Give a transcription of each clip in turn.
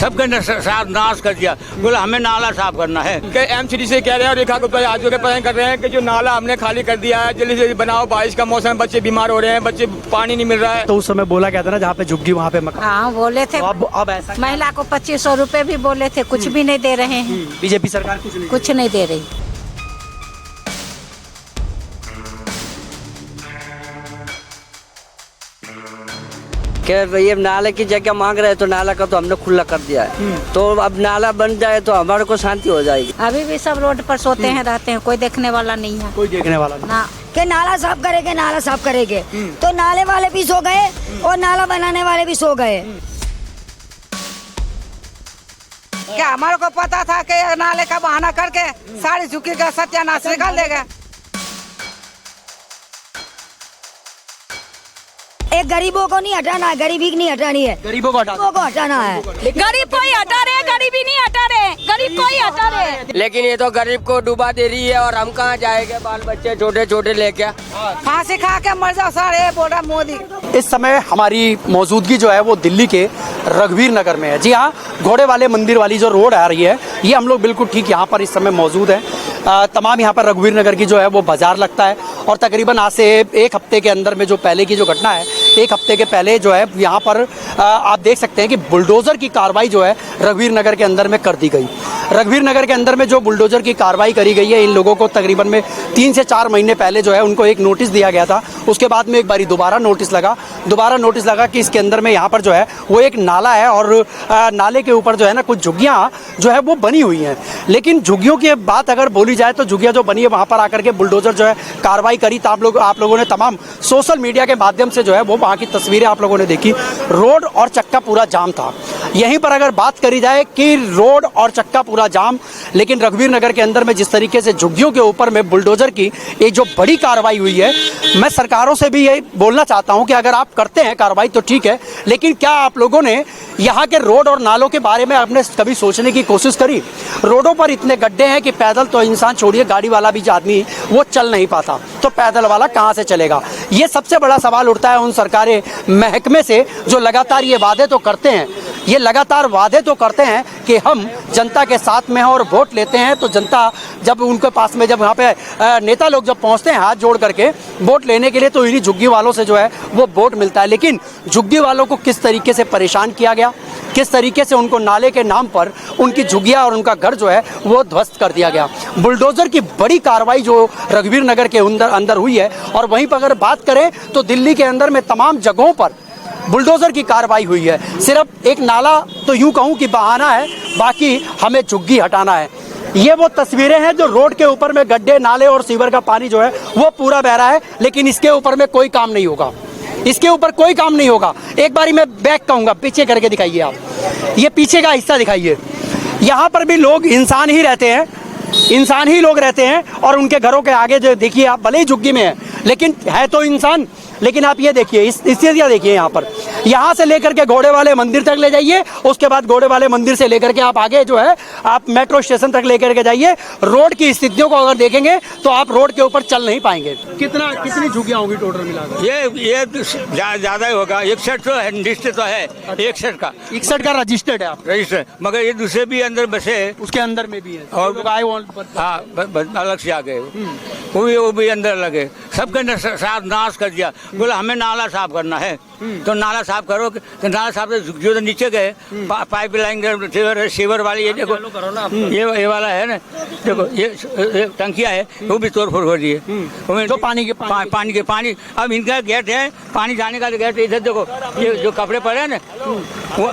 सबके नाश कर दिया। बोला हमें नाला साफ करना है। एमसीडी से कह रहे हैं और रेखा गुप्ता आज के पता कर रहे हैं कि जो नाला हमने खाली कर दिया है, जल्दी से बनाओ, बारिश का मौसम, बच्चे बीमार हो रहे हैं, बच्चे पानी नहीं मिल रहा है। तो उस समय बोला गया था ना जहाँ पे झुग्गी वहाँ पे मकान। हाँ बोले थे। तो अब ऐसा महिला को 2500 रुपए भी बोले थे, कुछ भी नहीं दे रहे हैं। बीजेपी सरकार कुछ नहीं दे रही। ये नाले की जगह मांग रहे हैं तो नाला का तो हमने खुला कर दिया है। तो अब नाला बन जाए तो हमारे को शांति हो जाएगी। अभी भी सब रोड पर सोते हैं, रहते हैं, कोई देखने वाला नहीं है। कोई देखने वाला नहीं। ना के नाला साफ करेंगे, नाला साफ करेंगे, तो नाले वाले भी सो गए और नाला बनाने वाले भी सो गए। क्या हमारे को पता था कि नाले का बहाना करके सारी झुग्गी का सत्यानाश निकाल देगा। एक गरीबों को नहीं हटाना है, गरीबी नहीं हटानी है, गरीबों को हटाना है। गरीब कोई हटा रहे, गरीबी नहीं हटा रहे, गरीब कोई हटा रहे। लेकिन ये तो गरीब को डुबा दे रही है और हम कहाँ जाएंगे, बाल बच्चे छोटे छोटे लेके। फांसी खा के मर जाओ सारे, बोल रहा मोदी। इस समय हमारी मौजूदगी जो है वो दिल्ली के रघुवीर नगर में है। जी हाँ, घोड़े वाले मंदिर वाली जो रोड आ रही है, ये हम लोग बिल्कुल ठीक यहाँ पर इस समय मौजूद है। तमाम यहाँ पर रघुवीर नगर की जो है वो बाजार लगता है और तकरीबन आज से एक हफ्ते के अंदर में जो पहले की जो घटना है, एक हफ्ते के पहले जो है यहाँ पर आप देख सकते हैं कि बुलडोज़र की कार्रवाई जो है रघुवीर नगर के अंदर में कर दी गई। रघुवीर नगर के अंदर में जो बुलडोज़र की कार्रवाई करी गई है, इन लोगों को तकरीबन में 3 से 4 महीने पहले जो है उनको एक नोटिस दिया गया था। उसके बाद में एक बारी दोबारा नोटिस लगा कि इसके अंदर में यहाँ पर जो है वो एक नाला है और नाले के ऊपर जो है ना कुछ झुग्गियाँ जो है वो बनी हुई हैं। लेकिन झुग्गियों की बात अगर बोली जाए तो झुग्गियाँ जो बनी है वहाँ पर आकर के बुलडोज़र जो है कार्रवाई करी। तो आप लोगों ने तमाम सोशल मीडिया के माध्यम से जो है वो वहाँ की तस्वीरें आप लोगों ने देखी। रोड और चक्का पूरा जाम था। यहीं पर अगर बात करी जाए कि रोड और चक्का पूरा जाम, लेकिन रघुवीर नगर के अंदर में जिस तरीके से झुग्गियों के ऊपर में बुलडोज़र की एक जो बड़ी कार्रवाई हुई है, मैं सरकारों से भी यही बोलना चाहता हूं कि अगर आप करते हैं कार्रवाई तो ठीक है, लेकिन क्या आप लोगों ने यहाँ के रोड और नालों के बारे में आपने कभी सोचने की कोशिश करी? रोडों पर इतने गड्ढे हैं कि पैदल तो इंसान छोड़िए, गाड़ी वाला भी आदमी वो चल नहीं पाता, तो पैदल वाला कहाँ से चलेगा? ये सबसे बड़ा सवाल उठता है उन सरकारी महकमे से जो लगातार ये वादे तो करते हैं, कि हम जनता के साथ में हैं और वोट लेते हैं। तो जनता जब उनके पास में जब यहाँ पे नेता लोग जब पहुँचते हैं हाथ जोड़ करके वोट लेने के लिए, तो इन्हीं झुग्गी वालों से जो है वो वोट मिलता है। लेकिन झुग्गी वालों को किस तरीके से परेशान किया गया, किस तरीके से उनको नाले के नाम पर उनकी झुग्गियाँ और उनका घर जो है वो ध्वस्त कर दिया गया। बुलडोज़र की बड़ी कार्रवाई जो रघुवीर नगर के अंदर हुई है, और वहीं पर अगर बात करें तो दिल्ली के अंदर में तमाम जगहों पर बुलडोज़र की कार्रवाई हुई है। सिर्फ एक नाला तो यूं कहूं कि बहाना है, बाकी हमें झुग्गी हटाना है। ये वो तस्वीरें हैं जो रोड के ऊपर में गड्ढे, नाले और सीवर का पानी जो है वो पूरा बह रहा है, लेकिन इसके ऊपर में कोई काम नहीं होगा, इसके ऊपर कोई काम नहीं होगा। एक बारी मैं बैक कहूँगा, पीछे करके दिखाइए आप, ये पीछे का हिस्सा दिखाइए। यहाँ पर भी लोग इंसान ही रहते हैं, इंसान ही लोग रहते हैं, और उनके घरों के आगे जो देखिए आप, भले ही झुग्गी में है लेकिन है तो इंसान। लेकिन आप ये देखिए, इस एरिया देखिए, यहाँ से लेकर के घोड़े वाले मंदिर तक ले जाइए, उसके बाद घोड़े वाले मंदिर से लेकर के आप आगे जो है आप मेट्रो स्टेशन तक लेकर के जाइए। रोड की स्थितियों को अगर देखेंगे तो आप रोड के ऊपर चल नहीं पाएंगे। कितनी झुग्गियाँ होंगी टोटल मिलाकर? ये ज्यादा ही होगा। 61 तो है, रजिस्टर तो है 61 का। 61 का रजिस्टर्ड है आप? रजिस्टर, मगर ये दूसरे भी अंदर बसे, उसके अंदर में भी है और अलग से आ गए, वो भी अंदर लगे, सबके नाश कर दिया। बोला हमें नाला साफ करना है, तो नाला साफ करो। तो नाला साफ जो तो नीचे गए, पाइप लाइन सीवर वाली, ये देखो ये वाला है ना, देखो ये टंकियां है वो भी तोड़ फोड़ हो रही है। तो पानी के पानी अब इनका गेट है, पानी जाने का गेट इधर देखो, ये जो कपड़े पड़े हैं ना वो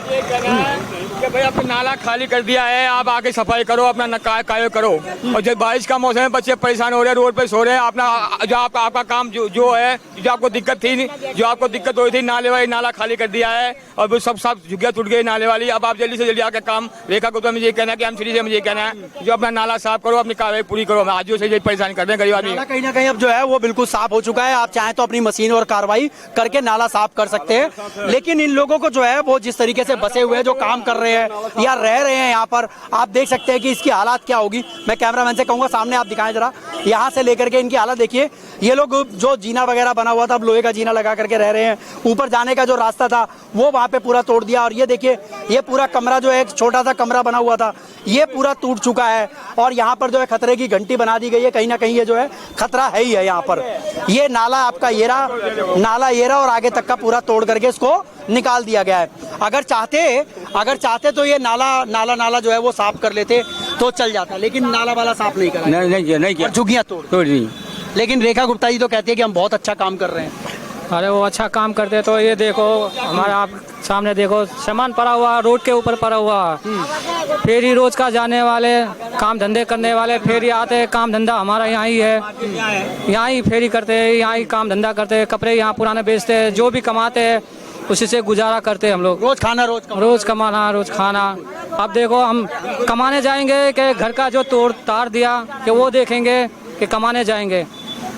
कि भाई आपने नाला खाली कर दिया है, आप आके सफाई करो, अपना कार्य करो। और जब बारिश का मौसम है, बच्चे परेशान हो रहे हैं, रोड पे सो रहे हैं। अपना जो आपका काम जो है, जो आपको दिक्कत थी, जो आपको दिक्कत हो रही थी, नाले वाली नाला खाली कर दिया है और वो सब झुग्गियाँ टूट गई नाले वाली। अब आप जल्दी से जल्दी आके काम रेखा को, तो मुझे कहना है कि एमसीडी से मुझे कहना है जो अपना नाला साफ करो, अपनी कार्रवाई पूरी करो। हम आज से परेशान कर रहे हैं गरीब आदमी। कहीं ना कहीं अब जो है वो बिल्कुल साफ हो चुका है। आप चाहें तो अपनी मशीन और कार्रवाई करके नाला साफ कर सकते हैं, लेकिन इन लोगों को जो है वो जिस तरीके से बसे हुए जो काम कर रहे हैं या रह रहे हैं यहाँ पर, आप देख सकते हैं कि इसकी हालात क्या होगी। मैं कैमरामैन से कहूँगा सामने आप दिखाएं जरा, यहाँ से लेकर के इनकी हालत देखिए ये लोग जो जीना वगैरह बना हुआ था, अब लोहे का जीना लगा करके रह रहे हैं। ऊपर जाने का जो रास्ता था वो वहाँ पे पूरा तोड़ दिया। और ये देखिए, ये पूरा कमरा जो है, एक छोटा सा कमरा बना हुआ था, ये पूरा टूट चुका है। और यहाँ पर जो है खतरे की घंटी बना दी गई है। कहीं ना कहीं ये जो है खतरा है ही है यहाँ पर। ये नाला आपका ये रहा, नाला ये रहा, और आगे तक का पूरा तोड़ करके इसको निकाल दिया गया है। अगर चाहते तो ये नाला जो है वो साफ कर लेते तो चल जाता, लेकिन नाला वाला साफ नहीं करा, नहीं किया, झुग्गियां तोड़ दी। लेकिन रेखा गुप्ता जी तो कहती है कि हम बहुत अच्छा काम कर रहे हैं। अरे वो अच्छा काम करते तो ये देखो हमारे आप सामने देखो, सामान पड़ा हुआ रोड के ऊपर पड़ा हुआ। फेरी रोज का जाने वाले, काम धंधे करने वाले फेरी आते हैं। काम धंधा हमारा यहाँ ही है, यहाँ ही फेरी करते हैं, यहाँ ही काम धंधा करते हैं। कपड़े यहाँ पुराने बेचते हैं, जो भी कमाते हैं उसी से गुजारा करते हैं हम लोग। रोज कमाना रोज खाना। अब देखो हम कमाने जाएंगे कि घर का जो तोड़ तार दिया कि वो देखेंगे कि कमाने जाएंगे।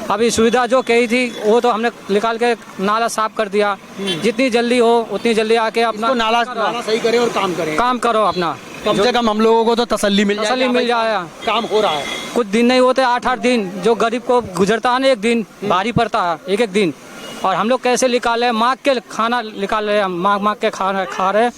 अभी सुविधा जो कही थी वो तो हमने निकाल के नाला साफ कर दिया। जितनी जल्दी हो उतनी जल्दी आके अपना नाला सही करे और काम करो अपना। कम से कम हम लोगों को तो तसल्ली मिल जाए। काम हो रहा है। कुछ दिन नहीं होते, 8-8 दिन जो गरीब को गुजरता है ना, एक दिन भारी पड़ता है, एक दिन। और हम लोग कैसे निकाले, मांग के खाना निकाल रहे हैं, मांग के खाना खा रहे हैं।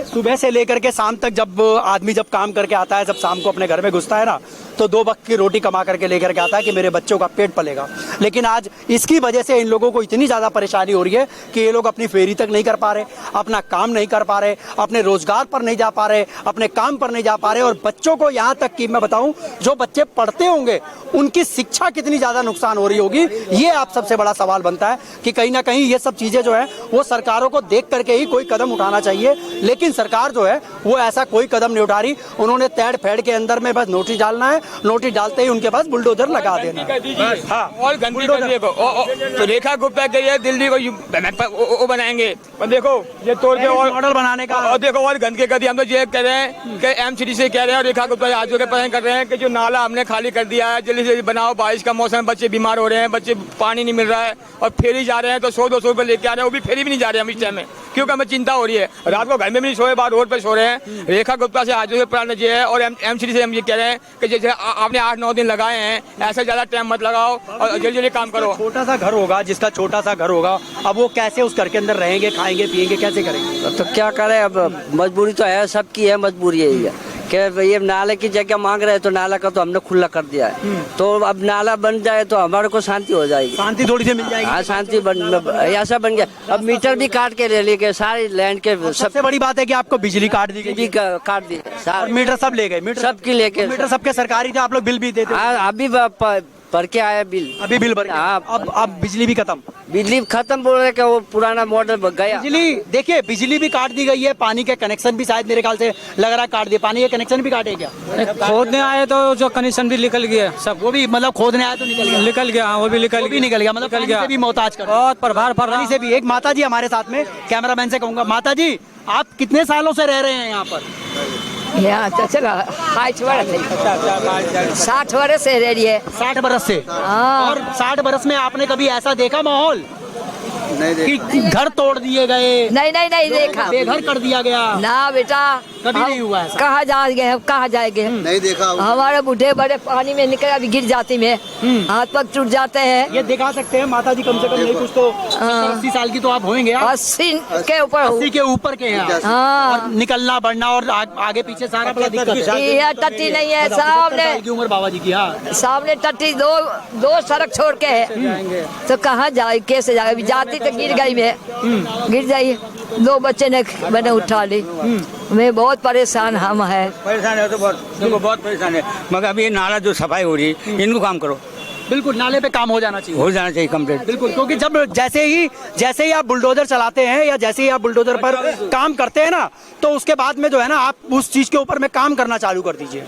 सुबह से लेकर के शाम तक जब आदमी जब काम करके आता है, जब शाम को अपने घर में घुसता है ना, तो 2 वक्त की रोटी कमा करके लेकर के आता है कि मेरे बच्चों का पेट पलेगा। लेकिन आज इसकी वजह से इन लोगों को इतनी ज्यादा परेशानी हो रही है कि ये लोग अपनी फेरी तक नहीं कर पा रहे, अपना काम नहीं कर पा रहे, अपने रोजगार पर नहीं जा पा रहे, अपने काम पर नहीं जा पा रहे। और बच्चों को यहाँ तक कि मैं बताऊं, जो बच्चे पढ़ते होंगे उनकी शिक्षा कितनी ज्यादा नुकसान हो रही होगी, ये आप सबसे बड़ा सवाल बनता है कि कहीं ना कहीं ये सब चीजें जो है वो सरकारों को देख करके ही कोई कदम उठाना चाहिए। लेकिन सरकार जो है वो ऐसा कोई कदम नहीं उठा रही। उन्होंने तैड़ फैड़ के अंदर में बस नोटिस डालना है, नोटिस डालते ही उनके पास बुलडोजर लगा देना। हाँ, और तो रेखा गुप्ता के ये दिल्ली को बनाएंगे। देखो ये तोड़ के और मॉडल बनाने का, और देखो और गंदगी कर दी। हम तो ये कह रहे हैं कि एमसीडी से कह रहे हैं और रेखा गुप्ता आज के पसंद कर रहे हैं कि जो नाला हमने खाली कर दिया है जल्दी से बनाओ। बारिश का मौसम, बच्चे बीमार हो रहे हैं, बच्चे पानी नहीं मिल रहा है, और फेरी जा रहे हैं तो 100-200 रुपए लेके आ रहे हैं, वो भी फेरी भी नहीं जा रहे हैं हम इस टाइम में, क्योंकि हमें चिंता हो रही है। रात को घर में भी नहीं सोए, बाहर रोड पर सो रहे हैं। रेखा गुप्ता से आज से प्रार्थना ये है, और एमसीडी से हम ये कह रहे हैं कि जैसे आपने 8-9 दिन लगाए हैं, ऐसा ज्यादा टाइम मत लगाओ और जल्दी काम करो। छोटा सा घर होगा, जिसका छोटा सा घर होगा, अब वो कैसे उस घर के अंदर रहेंगे, खाएंगे पिएंगे, कैसे करेंगे? तो क्या करें, अब मजबूरी तो है, सबकी है मजबूरी यही है कि ये नाले की जगह मांग रहे हैं, तो नाला का तो हमने खुला कर दिया है। तो अब नाला बन जाए तो हमारे को शांति हो जाएगी, शांति थोड़ी सी मिल जाएगी। हाँ, शांति ऐसा बन गया। अब मीटर भी काट के ले लिए सारी लैंड के। सबसे बड़ी बात है कि आपको बिजली काट दी गई, काट दी, मीटर सब ले गए, मीटर सबकी लेके, मीटर सबके सरकारी थे, आप लोग बिल भी देते। अभी भर के आया बिल, अभी बिल भर। अब बिजली भी खत्म, बिजली खत्म बोल रहे कि वो पुराना मॉडल गया। बिजली देखिए, बिजली भी काट दी गई है, पानी के कनेक्शन भी शायद मेरे ख्याल से लग रहा है काट दिए। पानी के कनेक्शन भी काटे क्या? खोदने आए तो जो कनेक्शन भी निकल गया सब, वो भी मतलब खोदने आए तो निकल गया, वो भी निकल गया, मतलब पानी से भी मोहताज कर, बहुत प्रभार पड़ रहा से भी। एक माता जी हमारे साथ में, कैमरामैन से कहूंगा, माता जी आप कितने सालों से रह रहे हैं यहाँ पर? यहाँ तो चलो 60 वर्ष से रह रही है। 60 बरस से। और 60 बरस में आपने कभी ऐसा देखा माहौल कि घर तोड़ दिए गए? नहीं देखा, बेघर कर दिया गया ना बेटा, कभी नहीं हुआ ऐसा। कहाँ जाएंगे, नहीं देखा। हमारे बूढ़े बड़े पानी में निकल अभी गिर जाती में, हाथ पग टूट जाते हैं। ये दिखा सकते हैं माता जी, कम से कम नहीं कुछ तो 80 साल की तो आप होंगे। 80 के ऊपर, 80 के ऊपर के हैं। और निकलना बढ़ना और आगे पीछे सारा बड़ा दिक्कत है। टट्टी नहीं है सामने की उम्र बाबा जी की। हाँ, सामने टट्टी दो सड़क छोड़ के है, तो कहाँ जाए, कैसे जाए? जाती तो गिर गई में, गिर जाइए। 2 बच्चे ने मैंने उठा ली। मैं बहुत परेशान हम है, तो बहुत परेशान है। मगर अभी ये नाला जो सफाई हो रही है, इनको काम करो। बिल्कुल, नाले पे काम हो जाना चाहिए कंप्लीट। बिल्कुल, क्योंकि जब जैसे ही आप बुलडोजर चलाते हैं या जैसे ही आप बुलडोजर पर काम करते हैं ना, तो उसके बाद में जो है ना, आप उस चीज के ऊपर में काम करना चालू कर दीजिए,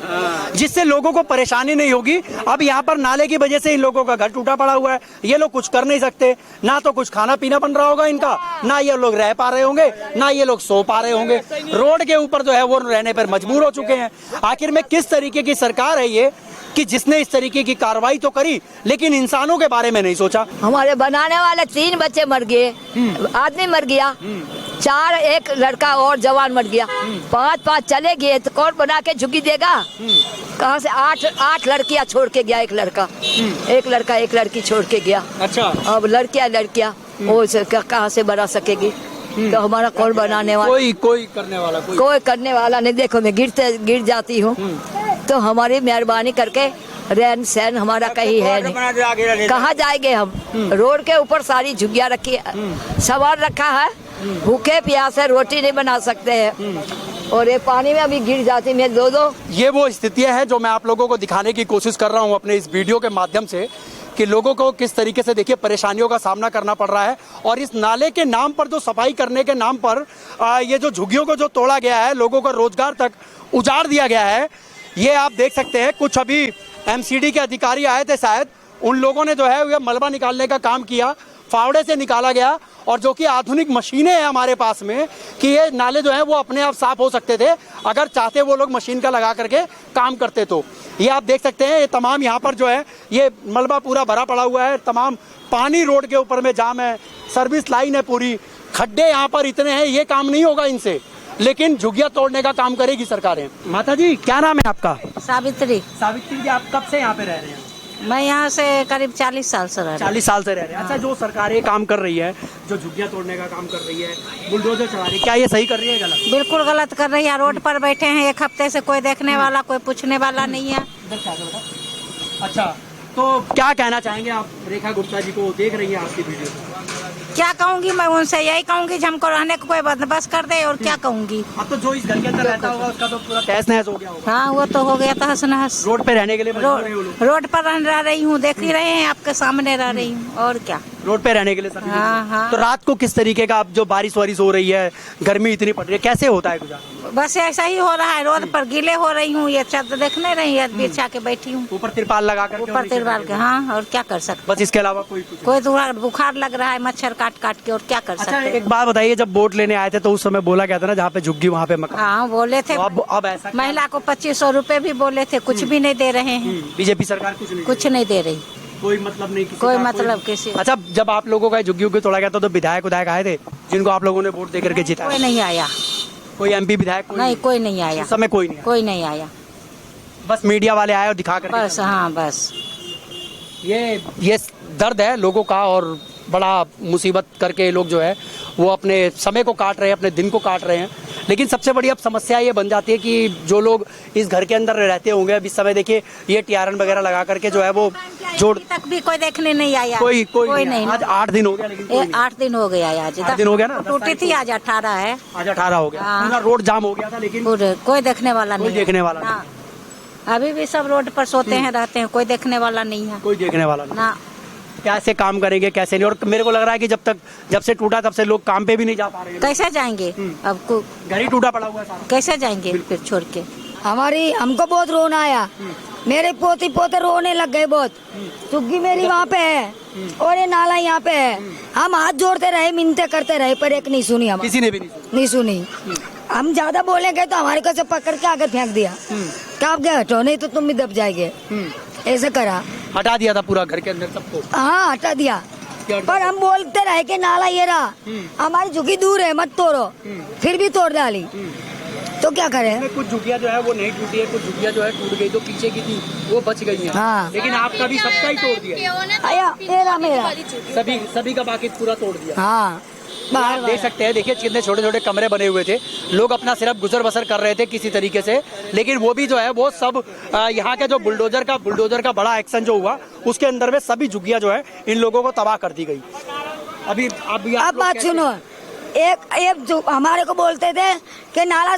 जिससे लोगों को परेशानी नहीं होगी। अब यहाँ पर नाले की वजह से इन लोगों का घर टूटा पड़ा हुआ है, ये लोग कुछ कर नहीं सकते, ना तो कुछ खाना पीना बन रहा होगा इनका, ना ये लोग रह पा रहे होंगे, ना ये लोग सो पा रहे होंगे। रोड के ऊपर जो है वो रहने पर मजबूर हो चुके हैं। आखिर में किस तरीके की सरकार है ये कि जिसने इस तरीके की कार्रवाई तो करी, लेकिन इंसानों के बारे में नहीं सोचा। हमारे बनाने वाले 3 बच्चे मर गए, आदमी मर गया, 4 एक लड़का और जवान मर गया, 5 चले गए, तो कौन बना के झुकी देगा? कहाँ से आठ लड़कियां छोड़ के गया, एक लड़का एक लड़की छोड़ के गया। अच्छा। अब लड़कियां वो कहाँ से बना सकेगी? तो हमारा कौन बनाने वाला? कोई करने वाला नहीं। देखो मैं गिर जाती हूँ, तो हमारी मेहरबानी करके रहन सहन हमारा कहीं है नहीं। कहाँ जाएंगे हम? रोड के ऊपर सारी झुग्गियाँ रखी है, सामान रखा है, भूखे प्यासे रोटी नहीं बना सकते हैं, और ये पानी में अभी गिर जाती मैं दो। ये वो स्थितियां हैं जो मैं आप लोगों को दिखाने की कोशिश कर रहा हूं अपने इस वीडियो के माध्यम से, कि लोगों को किस तरीके से देखिए परेशानियों का सामना करना पड़ रहा है। और इस नाले के नाम पर, जो सफाई करने के नाम पर ये जो झुग्गियों को जो तोड़ा गया है, लोगों को रोजगार तक उजाड़ दिया गया है, ये आप देख सकते हैं। कुछ अभी एमसीडी के अधिकारी आए थे शायद, उन लोगों ने जो है ये मलबा निकालने का काम किया, फावड़े से निकाला गया, और जो कि आधुनिक मशीनें हैं हमारे पास में कि ये नाले जो हैं वो अपने आप साफ हो सकते थे अगर चाहते वो लोग मशीन का लगा करके काम करते। तो ये आप देख सकते हैं, ये तमाम यहाँ पर जो है ये मलबा पूरा भरा पड़ा हुआ है, तमाम पानी रोड के ऊपर में जाम है, सर्विस लाइन है पूरी, खड्डे यहाँ पर इतने हैं, ये काम नहीं होगा इनसे, लेकिन झुग्गियाँ तोड़ने का काम करेगी सरकारें। माता जी क्या नाम है आपका? सावित्री। सावित्री जी, आप कब से यहाँ पे रह रहे हैं? मैं यहाँ से करीब 40 साल से रह रही हूँ। 40 साल से रह रहे हैं। अच्छा, जो सरकारें काम कर रही है, जो झुग्गियाँ तोड़ने का काम कर रही है, बुलडोजर चला रही है, क्या ये सही कर रही है गलत? बिल्कुल गलत कर रही है। रोड पर बैठे हैं 1 हफ्ते से, कोई देखने वाला, कोई पूछने वाला नहीं है। अच्छा, तो क्या कहना चाहेंगे आप? रेखा गुप्ता जी को देख रही हैं आपकी वीडियो, क्या कहूँगी मैं उनसे? यही कहूँगी कि हमको रहने को कोई बंदोबस्त कर दे, और क्या कहूँगी। अब तो जो इस घर के अंदर रहता होगा उसका तो पूरा तहस नहस हो गया होगा। हाँ, वो तो हो गया तहस नहस। रोड पे रहने के लिए मजबूर हैं वो लोग। रोड पर रह रही हूँ, देख ही रहे हैं, आपके सामने रह रही हूँ, और क्या। रोड पे रहने के लिए सभी हाँ, हाँ। तो रात को किस तरीके का, अब जो बारिश वारिश हो रही है, गर्मी इतनी पड़ रही है, कैसे होता है गुजारा? बस ऐसा ही हो रहा है, रोड पर गीले हो रही हूँ, ये चादर देखने रही है, बिछा के बैठी हूँ ऊपर तिरपाल लगा कर, ऊपर तिरपाल के। हाँ, और क्या कर सकते? बस इसके अलावा कोई कोई बुखार लग रहा है मच्छर काट काट के, और क्या कर अच्छा, सकते? एक बात बताइए, जब वोट लेने आए थे तो उस समय बोला गया था ना, जहाँ पे झुग्गी वहाँ पे मकान। हाँ, बोले थे। तो अब ऐसा महिला को 2500 रुपए भी बोले थे, कुछ भी नहीं दे रहे हैं। बीजेपी सरकार कुछ नहीं दे रही, कोई मतलब नहीं किसी कोई का, मतलब किसी। अच्छा, जब आप लोगों का झुग्गी उग्गी तोड़ा गया था तो विधायक आए थे जिनको आप लोगों ने वोट दे करके जिताया? कोई नहीं आया। कोई एमपी विधायक नहीं, कोई नहीं आया। इस समय कोई नहीं आया। बस मीडिया वाले आए और दिखा कर बस। हाँ, बस ये दर्द है लोगों का, और बड़ा मुसीबत करके लोग जो है वो अपने समय को काट रहे हैं, अपने दिन को काट रहे हैं। लेकिन सबसे बड़ी अब समस्या ये बन जाती है कि जो लोग इस घर के अंदर रहते होंगे, अब इस समय देखिए ये टीआरएन वगैरह लगा करके जो है वो जोड़ तक भी कोई देखने नहीं आया। कोई नहीं। आज 8 दिन हो गया, लेकिन 8 दिन हो गया आज। 8 दिन हो गया ना, टूटी थी, आज 18 है। आज 18 हो गया। हाँ। पूरा रोड जाम हो गया था, लेकिन कोई देखने वाला नहीं। देखने वाला नहीं। हाँ। अभी भी सब रोड पर सोते हैं, रहते हैं, कोई देखने वाला नहीं है। कोई देखने वाला नहीं। ना कैसे काम करेंगे, कैसे नहीं। और मेरे को लग रहा है कि जब से टूटा तब से लोग काम पे भी नहीं जा पा रहे हैं। कैसे जाएंगे? अब को घर ही टूटा पड़ा हुआ है सारा। कैसे जाएंगे फिर छोड़ के? हमको बहुत रोना आया, मेरे पोती पोते रोने लग गए बहुत। झुग्गी मेरी वहाँ पे है और ये नाला यहाँ पे है। हम हाथ जोड़ते रहे, मिन्नतें करते रहे, पर एक नहीं सुनी, हम किसी ने भी नहीं सुनी। हम ज्यादा बोलेंगे तो हमारे को से पकड़ के आगे फेंक दिया, कब गए हटो, नहीं तो तुम भी दब जाएंगे। ऐसे करा, हटा दिया था पूरा घर के अंदर सबको। हाँ, हटा दिया, पर हम बोलते रहे कि नाला ये रहा, हमारी झुग्गी दूर है, मत तोड़ो, फिर भी तोड़ डाली। तो क्या करें? कुछ झुग्गियाँ जो है वो नहीं टूटी है, कुछ झुग्गियाँ जो है टूट गई, जो पीछे की थी वो बच गई हैं। हाँ। लेकिन आपका भी सबका ही तोड़ दिया। मेरा सभी का बाकी पूरा तोड़ दिया। हाँ, आप देख सकते हैं, देखिए कितने छोटे छोटे कमरे बने हुए थे, लोग अपना सिर्फ गुजर बसर कर रहे थे किसी तरीके से। लेकिन वो भी जो है वो सब यहाँ के जो बुलडोजर का बड़ा एक्शन जो हुआ, उसके अंदर में सभी झुग्गियाँ जो है इन लोगों को तबाह कर दी गई। अब बात सुनो, एक जो हमारे को बोलते थे कि नाला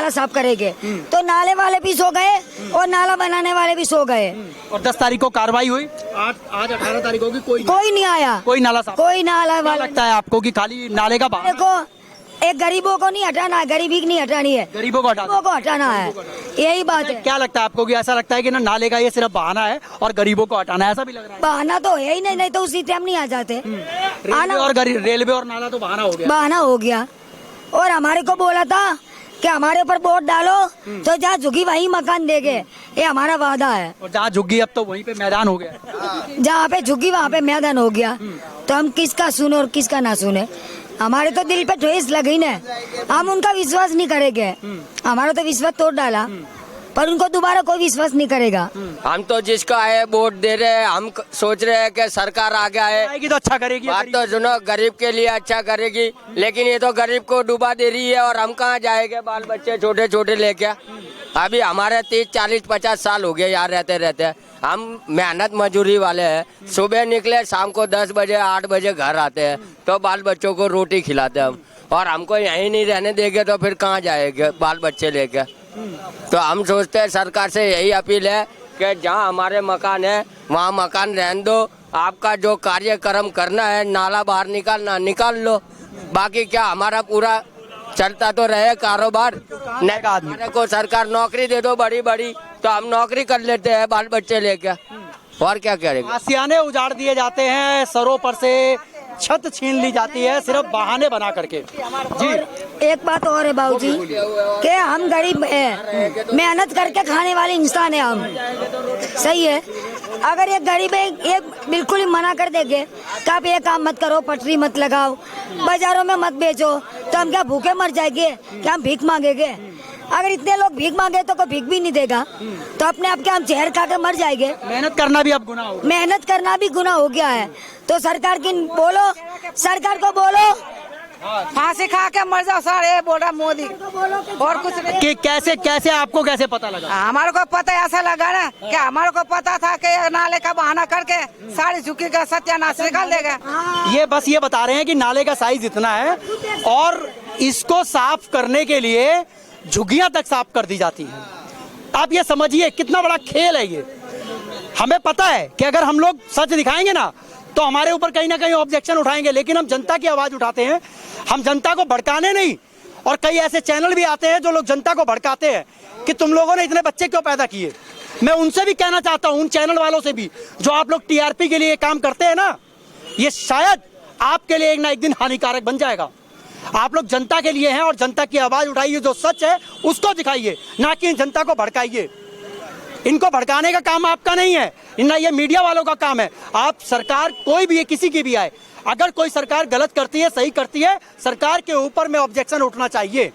साफ करेंगे, तो नाले वाले भी सो गए और नाला बनाने वाले भी सो गए। और 10 तारीख को कार्रवाई हुई, आज 18 तारीख होगी, कोई नहीं आया, कोई नाला साफ। कोई नाला वाला लगता है आपको कि खाली नाले का बहाना? देखो, एक गरीबों को नहीं हटाना है, गरीबी नहीं हटानी है, गरीबों को हटाना है, यही बात है। क्या लगता है आपको कि ऐसा लगता है कि ना नाले का ये सिर्फ बहाना है और गरीबों को हटाना है, ऐसा भी लग रहा है? बहाना तो है ही नहीं तो उसी टाइम नहीं आ जाते। रेलवे और नाला तो बहाना हो गया। और हमारे को बोला था कि हमारे ऊपर वोट डालो तो जहाँ झुग्गी वहीं मकान देंगे, ये हमारा वादा है। और जहाँ झुग्गी अब तो वहीं पे मैदान हो गया, जहाँ पे झुग्गी वहाँ पे मैदान हो गया। तो हम किसका सुने और किसका ना सुने? हमारे तो दिल पे ठेस लगी ना, हम उनका विश्वास नहीं करेंगे, हमारा तो विश्वास तोड़ डाला। पर उनको दोबारा कोई विश्वास नहीं करेगा। हम तो जिसका है वोट दे रहे हैं, हम सोच रहे हैं कि सरकार आगे आए, आएगी तो अच्छा करेगी। बात तो सुनो, गरीब के लिए अच्छा करेगी, लेकिन ये तो गरीब को डुबा दे रही है। और हम कहाँ जाएंगे बाल बच्चे छोटे छोटे लेके? अभी हमारे 30, 40, 50 साल हो गए यहाँ रहते रहते। हम मेहनत मजदूरी वाले हैं, सुबह निकले शाम को 10 बजे 8 बजे घर आते हैं, तो बाल बच्चों को रोटी खिलाते हैं हम। और हमको यहीं नहीं रहने देंगे तो फिर कहाँ जाएंगे बाल बच्चे लेके? तो हम सोचते हैं सरकार से यही अपील है कि जहाँ हमारे मकान है वहाँ मकान रहने दो। आपका जो कार्यक्रम करना है, नाला बाहर निकालना निकाल लो, बाकी क्या हमारा पूरा चलता तो रहे कारोबार। हमारे को सरकार नौकरी दे दो बड़ी बड़ी, तो हम नौकरी कर लेते हैं बाल बच्चे लेके, और क्या करेंगे? आशियाने उजाड़ दिए जाते हैं, सरों पर से छत छीन ली जाती है, सिर्फ बहाने बना करके। जी एक बात और है बाबूजी कि हम गरीब हैं, मेहनत करके खाने वाले इंसान है हम, सही है। अगर एक गरीब है, ये बिल्कुल ही मना कर देंगे कि आप ये काम मत करो, पटरी मत लगाओ, बाजारों में मत बेचो, तो हम क्या भूखे मर जाएंगे? क्या हम भीख मांगेंगे? अगर इतने लोग भीख मांगे तो कोई भीख भी नहीं देगा, तो अपने आप के हम जहर खा के मर जाएंगे। मेहनत करना भी अब गुनाह हो गया। मेहनत करना भी गुनाह हो गया है, तो सरकार की बोलो, सरकार को बोलो फांसी खा के मर जाओ सर, ये बोल रहा मोदी, और कुछ नहीं। कि कैसे आपको कैसे पता लगा? हमारे को पता ऐसा लगा ना कि हमारे को पता था कि ये नाले का बहाना करके सारी झुकी का सत्यानाश निकाल देगा। ये बस ये बता रहे हैं कि नाले का साइज इतना है और इसको साफ करने के लिए झुग्गियां तक साफ कर दी जाती हैं। आप ये समझिए कितना बड़ा खेल है ये। हमें पता है कि अगर हम लोग सच दिखाएंगे ना तो हमारे ऊपर कहीं ना कहीं ऑब्जेक्शन उठाएंगे, लेकिन हम जनता की आवाज उठाते हैं, हम जनता को भड़काने नहीं। और कई ऐसे चैनल भी आते हैं जो लोग जनता को भड़काते हैं कि तुम लोगों ने इतने बच्चे क्यों पैदा किए। मैं उनसे भी कहना चाहता हूं, उन चैनल वालों से भी जो आप लोग टीआरपी के लिए काम करते हैं ना, ये शायद आपके लिए एक ना एक दिन हानिकारक बन जाएगा। आप लोग जनता के लिए हैं और जनता की आवाज उठाइए, जो सच है उसको दिखाइए, ना कि जनता को भड़काइए। इनको भड़काने का काम आपका नहीं है, ना ये मीडिया वालों का काम है। आप सरकार कोई भी है, किसी की भी आए, अगर कोई सरकार गलत करती है, सही करती है, सरकार के ऊपर में ऑब्जेक्शन उठना चाहिए।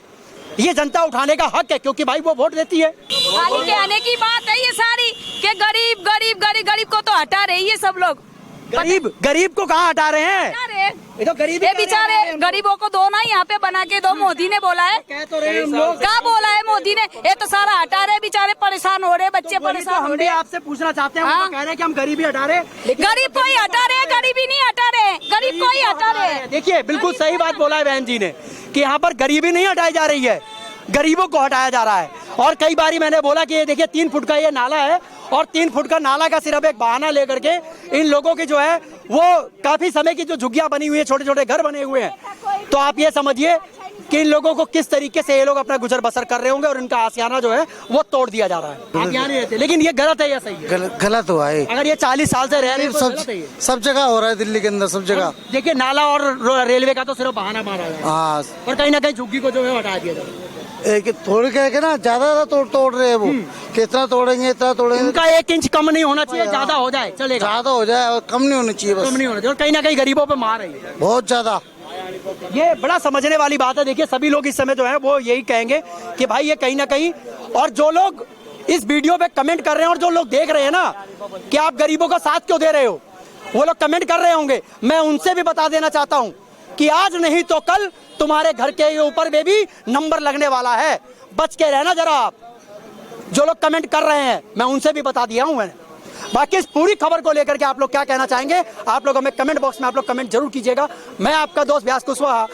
ये जनता उठाने का हक है, क्योंकि भाई वो वोट देती है। खाली कहने की बात है ये सारी कि गरीब गरीब गरीब गरीब को तो हटा रही है सब लोग। गरीब को कहाँ हटा रहे हैं? ये तो गरीब ये बेचारे गरीबों को दो ना यहाँ पे बना के दो, मोदी ने बोला है। कह तो रहे हैं हम लोग। क्या बोला है मोदी ने? ये तो सारा हटा रहे, बेचारे परेशान हो रहे, बच्चे परेशान हो हम भी रहे। आपसे पूछना चाहते हैं, वो तो कह रहे हैं कि हम गरीबी हटा रहे, गरीब कोई हटा रहे, गरीबी नहीं हटा रहे, गरीब कोई हटा रहे। देखिए बिल्कुल सही बात बोला है बहन जी ने कि यहाँ पर गरीबी नहीं हटाई जा रही है, गरीबों को हटाया जा रहा है। और कई बारी मैंने बोला कि ये देखिए 3 फुट का ये नाला है और 3 फुट का नाला का सिर्फ एक बहाना लेकर के इन लोगों की जो है वो काफी समय की जो झुग्गियां बनी हुई है, छोटे छोटे घर बने हुए हैं, तो आप ये समझिए कि इन लोगों को किस तरीके से ये लोग अपना गुजर बसर कर रहे होंगे और इनका आशियाना जो है वो तोड़ दिया जा रहा है। आप यहाँ नहीं रहते, लेकिन ये गलत है या सही है? गलत हुआ है। अगर ये 40 साल से रह रहे हैं तो गलत है ये। सब जगह हो रहा है, दिल्ली के अंदर सब जगह। देखिए नाला और रेलवे का तो सिर्फ बहाना मारा है, हाँ, और कहीं ना कहीं झुग्गी को जो है हटा दिया जाए। एक थोड़ी कह के ना ज्यादा तोड़ रहे हैं वो, कितना तोड़ेंगे इतना तोड़ेंगे। उनका 1 इंच कम नहीं होना चाहिए, ज्यादा हो जाए चलेगा, ज्यादा हो जाए और कम नहीं होना चाहिए, बस कम नहीं होना चाहिए। और कहीं ना कहीं गरीबों पे मार रही है बहुत ज्यादा। ये बड़ा समझने वाली बात है। देखिए सभी लोग इस समय जो है वो यही कहेंगे कि भाई ये कहीं ना कहीं, और जो लोग इस वीडियो पे कमेंट कर रहे हैं और जो लोग देख रहे हैं ना कि आप गरीबों का साथ क्यों दे रहे हो, वो लोग कमेंट कर रहे होंगे। मैं उनसे भी बता देना चाहता हूँ कि आज नहीं तो कल तुम्हारे घर के ऊपर में भी नंबर लगने वाला है, बच के रहना जरा आप। जो लोग कमेंट कर रहे हैं मैं उनसे भी बता दिया हूं मैंने। बाकी इस पूरी खबर को लेकर के आप लोग क्या कहना चाहेंगे, आप लोग हमें कमेंट बॉक्स में आप लोग कमेंट जरूर कीजिएगा। मैं आपका दोस्त व्यास कुशवाहा